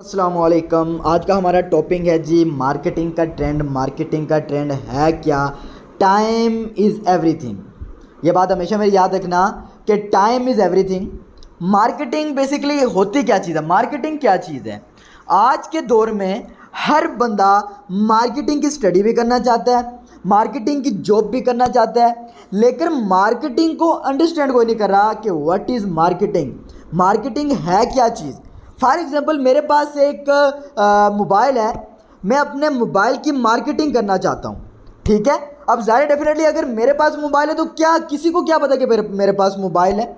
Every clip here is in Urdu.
السلام علیکم. آج کا ہمارا ٹاپک ہے جی مارکیٹنگ کا ٹرینڈ. مارکیٹنگ کا ٹرینڈ ہے کیا؟ Time is every thing. یہ بات ہمیشہ میری یاد رکھنا کہ time is every thing. Marketing basically ہوتی کیا چیز ہے؟ مارکیٹنگ کیا چیز ہے؟ آج کے دور میں ہر بندہ مارکیٹنگ کی اسٹڈی بھی کرنا چاہتا ہے, مارکیٹنگ کی جاب بھی کرنا چاہتا ہے, لیکن مارکیٹنگ کو انڈرسٹینڈ کوئی نہیں کر رہا کہ واٹ از مارکیٹنگ. مارکیٹنگ ہے کیا چیز؟ فار ایگزامپل میرے پاس ایک موبائل ہے, میں اپنے موبائل کی مارکیٹنگ کرنا چاہتا ہوں, ٹھیک ہے. اب ظاہر ڈیفینیٹلی اگر میرے پاس موبائل ہے تو کیا کسی کو کیا پتا کہ میرے پاس موبائل ہے؟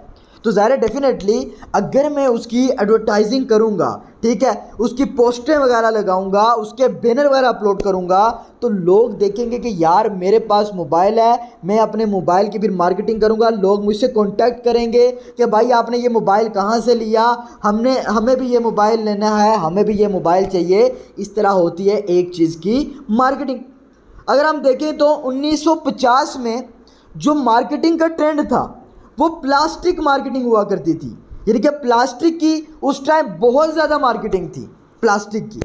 تو ظاہر ڈیفینیٹلی اگر میں اس کی ایڈورٹائزنگ کروں گا, ٹھیک ہے, اس کی پوسٹیں وغیرہ لگاؤں گا, اس کے بینر وغیرہ اپلوڈ کروں گا, تو لوگ دیکھیں گے کہ یار میرے پاس موبائل ہے, میں اپنے موبائل کی پھر مارکیٹنگ کروں گا. لوگ مجھ سے کانٹیکٹ کریں گے کہ بھائی آپ نے یہ موبائل کہاں سے لیا, ہمیں بھی یہ موبائل لینا ہے, ہمیں بھی یہ موبائل چاہیے. اس طرح ہوتی ہے ایک چیز کی مارکیٹنگ. اگر ہم دیکھیں تو 1950 میں جو مارکیٹنگ کا ٹرینڈ تھا وہ پلاسٹک مارکیٹنگ ہوا کرتی تھی. یعنی کہ پلاسٹک کی اس ٹائم بہت زیادہ مارکیٹنگ تھی پلاسٹک کی.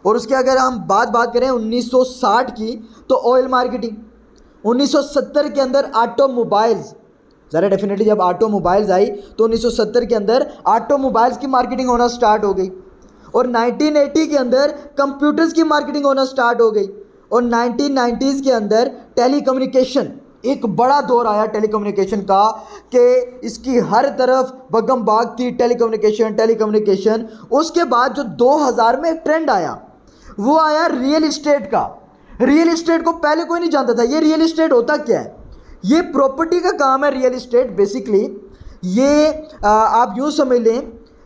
اور اس کے اگر ہم بات کریں 1960 کی تو آئل مارکیٹنگ. 1970 کے اندر آٹو موبائلز, ذرا ڈیفینیٹلی جب آٹو موبائلز آئی تو 1970 کے اندر آٹو موبائلز کی مارکیٹنگ ہونا سٹارٹ ہو گئی. اور 1980 کے اندر کمپیوٹرز کی مارکیٹنگ ہونا سٹارٹ ہو گئی. اور 1990s کے اندر ٹیلی کمیونیکیشن, ایک بڑا دور آیا ٹیلی کمیونیکیشن کا کہ اس کی ہر طرف بگم باغ تھی, ٹیلی کمیونیکیشن. اس کے بعد جو 2000 میں ایک ٹرینڈ آیا وہ آیا ریئل اسٹیٹ کا. ریئل اسٹیٹ کو پہلے کوئی نہیں جانتا تھا. یہ ریئل اسٹیٹ ہوتا کیا ہے؟ یہ پراپرٹی کا کام ہے ریئل اسٹیٹ. بیسیکلی یہ آپ یوں سمجھ لیں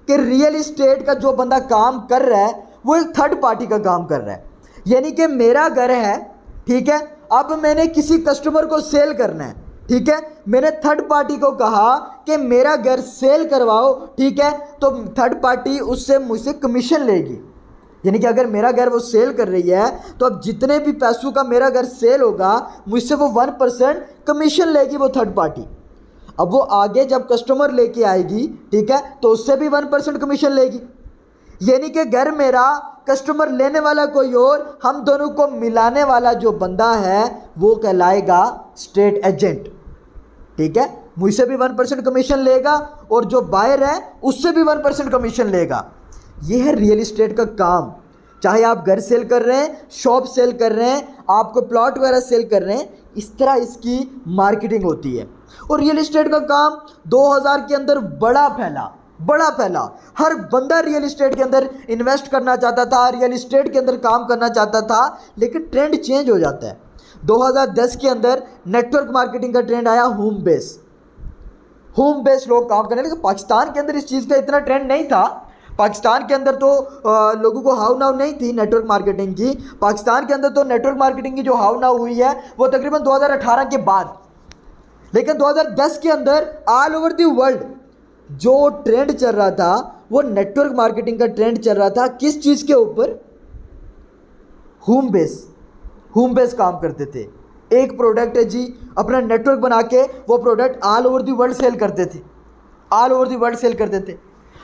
کہ ریئل اسٹیٹ کا جو بندہ کام کر رہا ہے وہ ایک تھرڈ پارٹی کا کام کر رہا ہے. یعنی کہ میرا گھر ہے, ٹھیک ہے, اب میں نے کسی کسٹمر کو سیل کرنا ہے, ٹھیک ہے, میں نے تھرڈ پارٹی کو کہا کہ میرا گھر سیل کرواؤ, ٹھیک ہے, تو تھرڈ پارٹی اس سے مجھ سے کمیشن لے گی. یعنی کہ اگر میرا گھر وہ سیل کر رہی ہے تو اب جتنے بھی پیسوں کا میرا گھر سیل ہوگا مجھ سے وہ 1% کمیشن لے گی وہ تھرڈ پارٹی. اب وہ آگے جب کسٹمر لے کے آئے گی, ٹھیک ہے, تو اس سے بھی 1% کمیشن لے گی. یعنی کہ گھر میرا, کسٹمر لینے والا کوئی اور, ہم دونوں کو ملانے والا جو بندہ ہے وہ کہلائے گا اسٹیٹ ایجنٹ, ٹھیک ہے. مجھ سے بھی 1% کمیشن لے گا اور جو بائر ہے اس سے بھی 1% کمیشن لے گا. یہ ہے ریئل اسٹیٹ کا کام. چاہے آپ گھر سیل کر رہے ہیں, شاپ سیل کر رہے ہیں, آپ کو پلاٹ وغیرہ سیل کر رہے ہیں, اس طرح اس کی مارکیٹنگ ہوتی ہے. اور ریئل اسٹیٹ کا کام 2000 کے اندر بڑا پھیلا. ہر بندہ ریئل اسٹیٹ کے اندر انویسٹ کرنا چاہتا تھا, ریئل اسٹیٹ کے اندر کام کرنا چاہتا تھا. لیکن ٹرینڈ چینج ہو جاتا ہے. 2010 کے اندر نیٹ ورک مارکیٹنگ کا ٹرینڈ آیا, ہوم بیس لوگ کام کرنے. لیکن پاکستان کے اندر اس چیز کا اتنا ٹرینڈ نہیں تھا. پاکستان کے اندر تو لوگوں کو ہاؤ ناؤ نہیں تھی نیٹ ورک مارکیٹنگ کی. پاکستان کے اندر تو نیٹ ورک مارکیٹنگ کی جو ہاؤ ناؤ ہوئی ہے وہ تقریباً 2018 کے بعد. لیکن 2010 کے اندر آل اوور دی ورلڈ جو ٹرینڈ چل رہا تھا وہ نیٹ ورک مارکیٹنگ کا ٹرینڈ چل رہا تھا. کس چیز کے اوپر؟ ہوم بیس کام کرتے تھے. ایک پروڈکٹ ہے جی, اپنا نیٹ ورک بنا کے وہ product all over the world sell کرتے تھے.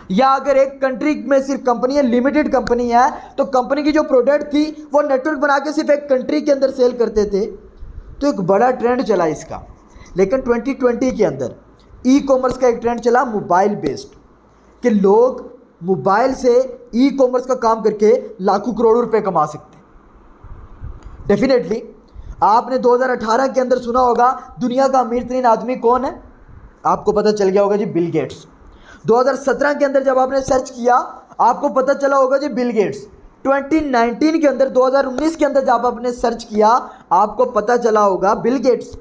یا اگر ایک کنٹری میں صرف کمپنی ہے, لمیٹڈ کمپنی ہے, تو کمپنی کی جو پروڈکٹ تھی وہ نیٹ ورک بنا کے صرف ایک کنٹری کے اندر سیل کرتے تھے. تو ایک بڑا ٹرینڈ چلا اس کا. لیکن 2020 کے اندر ای کامرس کا ایک ٹرینڈ چلا موبائل بیسڈ, کہ لوگ موبائل سے ای کامرس کا کام کر کے لاکھوں کروڑوں روپے کما سکتے ہیں. ڈیفینیٹلی آپ نے 2018 کے اندر سنا ہوگا دنیا کا امیر ترین آدمی کون ہے, آپ کو پتہ چل گیا ہوگا جی بل گیٹس. 2017 کے اندر جب آپ نے سرچ کیا آپ کو پتہ چلا ہوگا جی بل گیٹس. 2019 کے اندر, 2019 کے اندر جب آپ نے سرچ کیا آپ کو پتہ چلا ہوگا بل گیٹس.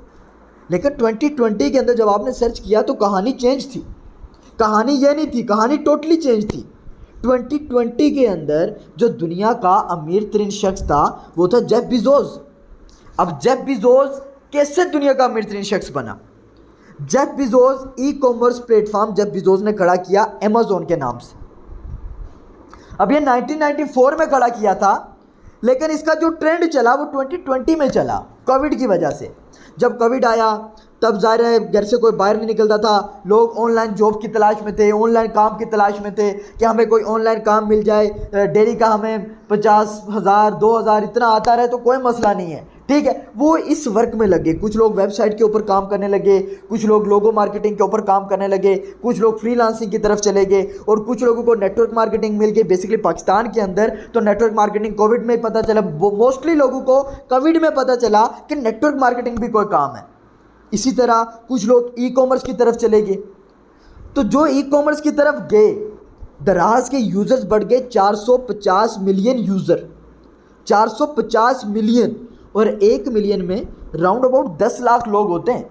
لیکن 2020 کے اندر جب آپ نے سرچ کیا تو کہانی چینج تھی. کہانی یہ نہیں تھی, کہانی ٹوٹلی چینج تھی. 2020 کے اندر جو دنیا کا امیر ترین شخص تھا وہ تھا جیف بیزوس. اب جیف بیزوس کیسے دنیا کا امیر ترین شخص بنا؟ Jeff Bezos e commerce platform Jeff Bezos نے کھڑا کیا ایمیزون کے نام سے. اب یہ 1994 میں کھڑا کیا تھا, لیکن اس کا جو ٹرینڈ چلا وہ 2020 میں چلا کووڈ کی وجہ سے. جب کووڈ آیا تب ظاہر ہے گھر سے کوئی باہر نہیں نکلتا تھا, لوگ آن لائن جاب کی تلاش میں تھے, آن لائن کام کی تلاش میں تھے کہ ہمیں کوئی آن لائن کام مل جائے, ڈیلی کا ہمیں 50,000 2,000 اتنا آتا رہے تو کوئی مسئلہ نہیں ہے, ٹھیک ہے. وہ اس ورک میں لگے, کچھ لوگ ویب سائٹ کے اوپر کام کرنے لگے, کچھ لوگ لوگو مارکیٹنگ کے اوپر کام کرنے لگے, کچھ لوگ فری لانسنگ کی طرف چلے گئے, اور کچھ لوگوں کو نیٹ ورک مارکیٹنگ مل گئی. بیسکلی پاکستان کے اندر تو نیٹ ورک مارکیٹنگ کووڈ میں پتہ چلا, موسٹلی لوگوں کو کووڈ میں پتہ چلا کہ نیٹ ورک مارکیٹنگ بھی کوئی کام ہے. اسی طرح کچھ لوگ ای کامرس کی طرف چلے گئے. تو جو ای کامرس کی طرف گئے, دراز کے یوزرز بڑھ گئے 450 ملین یوزر, 450 ملین, اور 1 ملین میں راؤنڈ اباؤٹ 10 لاکھ لوگ ہوتے ہیں,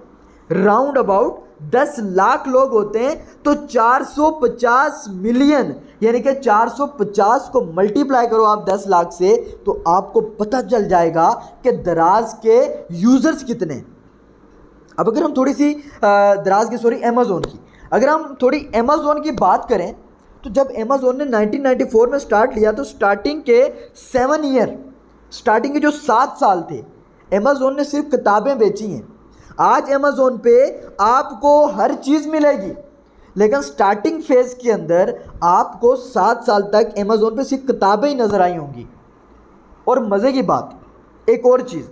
راؤنڈ اباؤٹ 10 لاکھ لوگ ہوتے ہیں. تو 450 ملین یعنی کہ 450 کو ملٹیپلائی کرو آپ 10 لاکھ سے, تو آپ کو پتہ چل جائے گا کہ دراز کے یوزرز کتنے. اب اگر ہم تھوڑی سی دراز کی امیزون کی, اگر ہم تھوڑی امیزون کی بات کریں, تو جب امیزون نے 1994 میں سٹارٹ لیا تو سٹارٹنگ کے 7 ایئر, سٹارٹنگ کے جو 7 سال تھے, امیزون نے صرف کتابیں بیچی ہیں. آج امیزون پہ آپ کو ہر چیز ملے گی, لیکن سٹارٹنگ فیز کے اندر آپ کو 7 سال تک امیزون پہ صرف کتابیں ہی نظر آئی ہوں گی. اور مزے کی بات ایک اور چیز,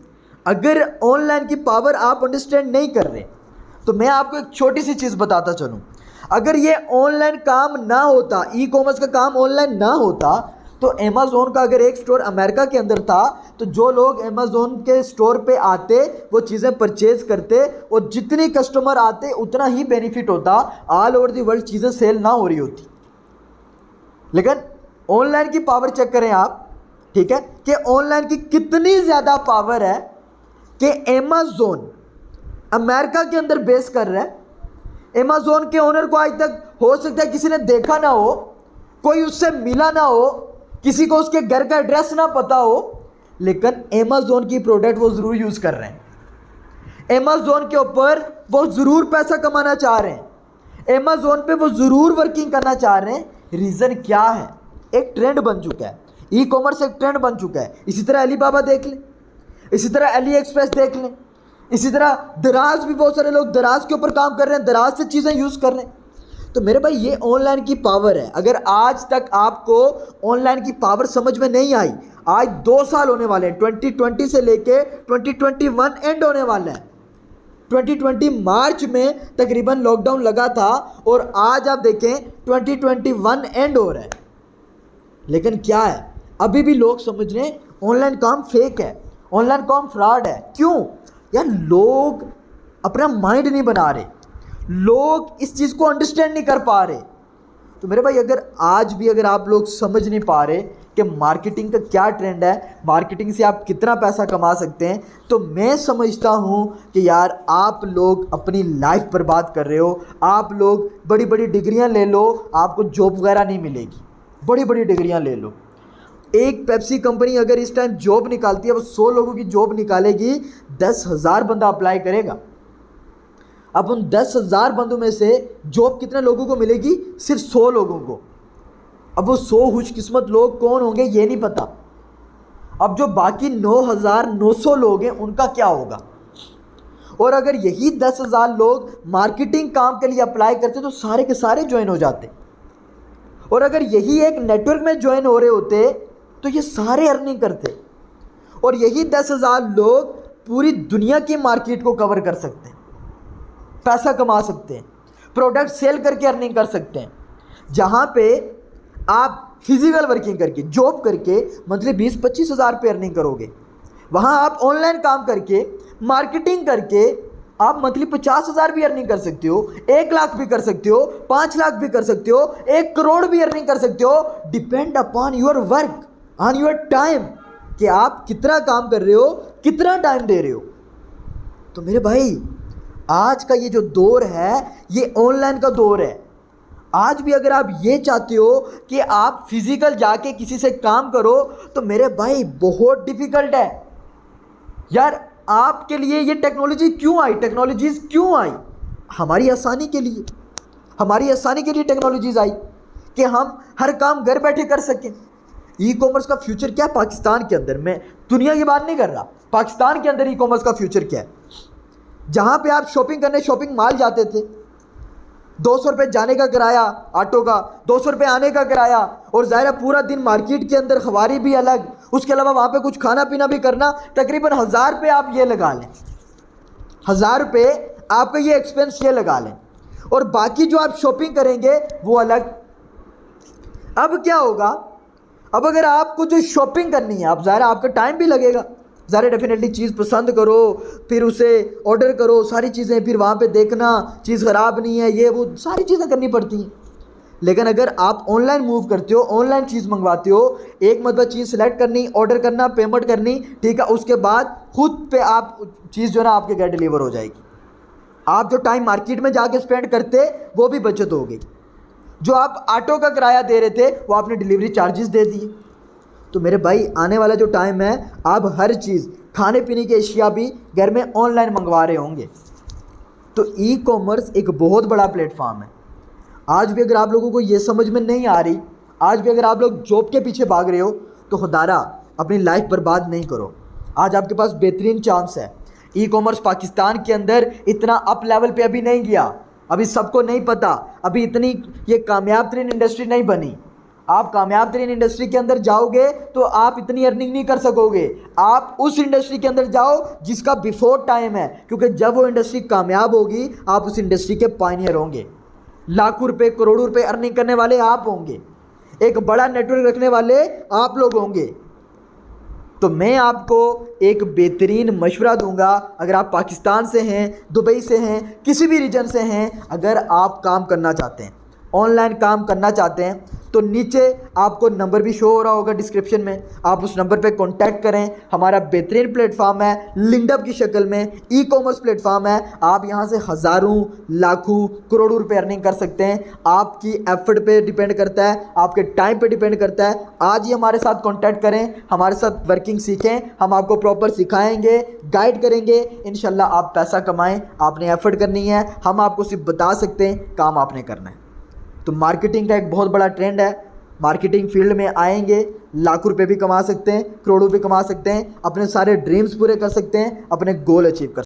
اگر آن لائن کی پاور آپ انڈرسٹینڈ نہیں کر رہے تو میں آپ کو ایک چھوٹی سی چیز بتاتا چلوں. اگر یہ آن لائن کام نہ ہوتا, ای کامرس کا کام آن لائن نہ ہوتا, تو امیزون کا اگر ایک سٹور امریکہ کے اندر تھا تو جو لوگ امیزون کے سٹور پہ آتے وہ چیزیں پرچیز کرتے, اور جتنی کسٹمر آتے اتنا ہی بینیفٹ ہوتا, آل اوور دی ورلڈ چیزیں سیل نہ ہو رہی ہوتی. لیکن آن لائن کی پاور چیک کریں آپ, ٹھیک ہے, کہ آن لائن کی کتنی زیادہ پاور ہے کہ امیزون امریکہ کے اندر بیس کر رہا ہے. امیزون کے اونر کو آج تک ہو سکتا ہے کسی نے دیکھا نہ ہو, کوئی اس سے ملا نہ ہو, کسی کو اس کے گھر کا ایڈریس نہ پتا ہو, لیکن امیزون کی پروڈکٹ وہ ضرور یوز کر رہے ہیں. امیزون کے اوپر وہ ضرور پیسہ کمانا چاہ رہے ہیں, امیزون پہ وہ ضرور ورکنگ کرنا چاہ رہے ہیں. ریزن کیا ہے؟ ایک ٹرینڈ بن چکا ہے, ای کامرس ایک ٹرینڈ بن چکا ہے. اسی طرح علی بابا دیکھ لیں, اسی طرح علی ایکسپریس دیکھ لیں, اسی طرح دراز بھی بہت سارے لوگ دراز کے اوپر کام کر رہے ہیں, دراز سے چیزیں یوز کر رہے ہیں. تو میرے بھائی یہ آن لائن کی پاور ہے. اگر آج تک آپ کو آن لائن کی پاور سمجھ میں نہیں آئی, آج 2 سال ہونے والے ہیں, 2020 سے لے کے 2021 اینڈ ہونے والا ہے. 2020 مارچ میں تقریباً لاک ڈاؤن لگا تھا, اور آج آپ دیکھیں 2021 اینڈ ہو رہا ہے. لیکن کیا ہے, ابھی بھی لوگ سمجھ رہے ہیں آن لائن کام فیک ہے, آن لائن کام فراڈ ہے. کیوں یار؟ لوگ اپنا مائنڈ نہیں بنا رہے, لوگ اس چیز کو انڈرسٹینڈ نہیں کر پا رہے. تو میرے بھائی اگر آج بھی اگر آپ لوگ سمجھ نہیں پا رہے کہ مارکیٹنگ کا کیا ٹرینڈ ہے, مارکیٹنگ سے آپ کتنا پیسہ کما سکتے ہیں, تو میں سمجھتا ہوں کہ یار آپ لوگ اپنی لائف برباد کر رہے ہو. آپ لوگ بڑی بڑی ڈگریاں لے لو, آپ کو جاب وغیرہ نہیں ملے گی. بڑی بڑی ڈگریاں لے لو, ایک پیپسی کمپنی اگر اس ٹائم جاب نکالتی ہے, وہ 100 لوگوں کی جاب نکالے گی, 10,000 بندہ اپلائی کرے گا. اب ان 10,000 بندوں میں سے جاب کتنے لوگوں کو ملے گی؟ صرف 100 لوگوں کو. اب وہ 100 خوش قسمت لوگ کون ہوں گے یہ نہیں پتا. اب جو باقی 9,900 لوگ ہیں ان کا کیا ہوگا؟ اور اگر یہی 10,000 لوگ مارکیٹنگ کام کے لیے اپلائی کرتے تو سارے کے سارے جوائن ہو جاتے. اور اگر یہی ایک نیٹ ورک میں جوائن ہو رہے ہوتے تو یہ سارے ارننگ کرتے, اور یہی 10,000 لوگ پوری دنیا کی مارکیٹ کو کور کر سکتے ہیں, پیسہ کما سکتے ہیں, پروڈکٹ سیل کر کے ارننگ کر سکتے ہیں. جہاں پہ آپ فزیکل ورکنگ کر کے جاب کر کے منتھلی 20-25 ہزار پہ ارننگ کرو گے, وہاں آپ آن لائن کام کر کے مارکیٹنگ کر کے آپ منتھلی 50,000 بھی ارننگ کر سکتے ہو, 1 لاکھ بھی کر سکتے ہو, 5 لاکھ بھی کر سکتے ہو, 1 کروڑ بھی ارننگ کر سکتے ہو. Depend upon your work, on your time, کہ آپ کتنا کام کر رہے ہو, کتنا ٹائم دے رہے ہو. تو میرے بھائی آج کا یہ جو دور ہے یہ آن لائن کا دور ہے. آج بھی اگر آپ یہ چاہتے ہو کہ آپ فزیکل جا کے کسی سے کام کرو تو میرے بھائی بہت ڈیفیکلٹ ہے یار. آپ کے لیے یہ ٹیکنالوجی کیوں آئی؟ ٹیکنالوجیز کیوں آئی؟ ہماری آسانی کے لیے, ہماری آسانی کے لیے ٹیکنالوجیز آئی کہ ہم ہر کام گھر بیٹھے کر سکیں. ای کامرس کا فیوچر کیا ہے پاکستان کے اندر؟ میں دنیا کی بات نہیں کر رہا, پاکستان کے اندر ای کامرس کا فیوچر کیا ہے؟ جہاں پہ آپ شاپنگ کرنے شاپنگ مال جاتے تھے، 200 روپے جانے کا کرایہ آٹو کا، 200 روپے آنے کا کرایہ، اور ظاہر ہے پورا دن مارکیٹ کے اندر خواری بھی الگ، اس کے علاوہ وہاں پہ کچھ کھانا پینا بھی کرنا، تقریباً 1000 روپے آپ یہ لگا لیں، 1000 روپے آپ کا یہ ایکسپینس یہ لگا لیں، اور باقی جو آپ شاپنگ کریں گے وہ الگ۔ اب کیا ہوگا، اب اگر آپ کو جو شاپنگ کرنی ہے، اب ظاہر آپ کا ٹائم بھی لگے گا، ظاہر ڈیفینیٹلی چیز پسند کرو، پھر اسے آرڈر کرو، ساری چیزیں، پھر وہاں پہ دیکھنا چیز خراب نہیں ہے، یہ وہ ساری چیزیں کرنی پڑتی ہیں۔ لیکن اگر آپ آن لائن موو کرتے ہو، آن لائن چیز منگواتے ہو، ایک مرتبہ چیز سلیکٹ کرنی، آرڈر کرنا، پیمنٹ کرنی، ٹھیک ہے، اس کے بعد خود پہ آپ چیز جو ہے نا آپ کے گھر ڈیلیور ہو جائے گی۔ آپ جو ٹائم مارکیٹ میں جا کے اسپینڈ کرتے وہ بھی بچت ہو گئی، جو آپ آٹو کا کرایہ دے رہے تھے وہ آپ نے ڈیلیوری چارجز دے دیے۔ تو میرے بھائی آنے والا جو ٹائم ہے، آپ ہر چیز کھانے پینے کی اشیاء بھی گھر میں آن لائن منگوا رہے ہوں گے۔ تو ای کامرس ایک بہت بڑا پلیٹ فارم ہے۔ آج بھی اگر آپ لوگوں کو یہ سمجھ میں نہیں آ رہی، آج بھی اگر آپ لوگ جاب کے پیچھے بھاگ رہے ہو، تو خدارہ اپنی لائف برباد نہیں کرو۔ آج آپ کے پاس بہترین چانس ہے۔ ای کامرس پاکستان کے اندر اتنا اپ لیول پہ ابھی نہیں گیا، ابھی سب کو نہیں پتہ، ابھی اتنی یہ کامیاب ترین انڈسٹری نہیں بنی۔ آپ کامیاب ترین انڈسٹری کے اندر جاؤ گے تو آپ اتنی ارننگ نہیں کر سکو گے۔ آپ اس انڈسٹری کے اندر جاؤ جس کا بیفور ٹائم ہے، کیونکہ جب وہ انڈسٹری کامیاب ہوگی آپ اس انڈسٹری کے پائنیئر ہوں گے، لاکھوں روپے کروڑوں روپے ارننگ کرنے والے آپ ہوں گے، ایک بڑا نیٹ ورک رکھنے والے آپ لوگ ہوں گے۔ تو میں آپ کو ایک بہترین مشورہ دوں گا، اگر آپ پاکستان سے ہیں، دبئی سے ہیں، کسی بھی ریجن سے ہیں، اگر آپ کام کرنا چاہتے ہیں، آن لائن کام کرنا چاہتے ہیں، تو نیچے آپ کو نمبر بھی شو ہو رہا ہوگا ڈسکرپشن میں، آپ اس نمبر پہ کانٹیکٹ کریں۔ ہمارا بہترین پلیٹ فارم ہے، لنکڈ اپ کی شکل میں ای کامرس پلیٹ فارم ہے۔ آپ یہاں سے ہزاروں، لاکھوں، کروڑوں روپے ارننگ کر سکتے ہیں۔ آپ کی ایفرٹ پہ ڈیپینڈ کرتا ہے، آپ کے ٹائم پہ ڈیپینڈ کرتا ہے۔ آج ہی ہمارے ساتھ کانٹیکٹ کریں، ہمارے ساتھ ورکنگ سیکھیں، ہم آپ کو پراپر سکھائیں گے، گائیڈ کریں گے، انشاءاللہ آپ پیسہ کمائیں۔ آپ نے ایفرٹ کرنی ہے، ہم آپ کو صرف بتا سکتے ہیں، کام آپ نے کرنا ہے۔ تو مارکیٹنگ کا ایک بہت بڑا ٹرینڈ ہے، مارکیٹنگ فیلڈ میں آئیں گے، لاکھوں روپے بھی کما سکتے ہیں، کروڑوں بھی کما سکتے ہیں، اپنے سارے ڈریمز پورے کر سکتے ہیں، اپنے گول اچیو کر سکتے ہیں۔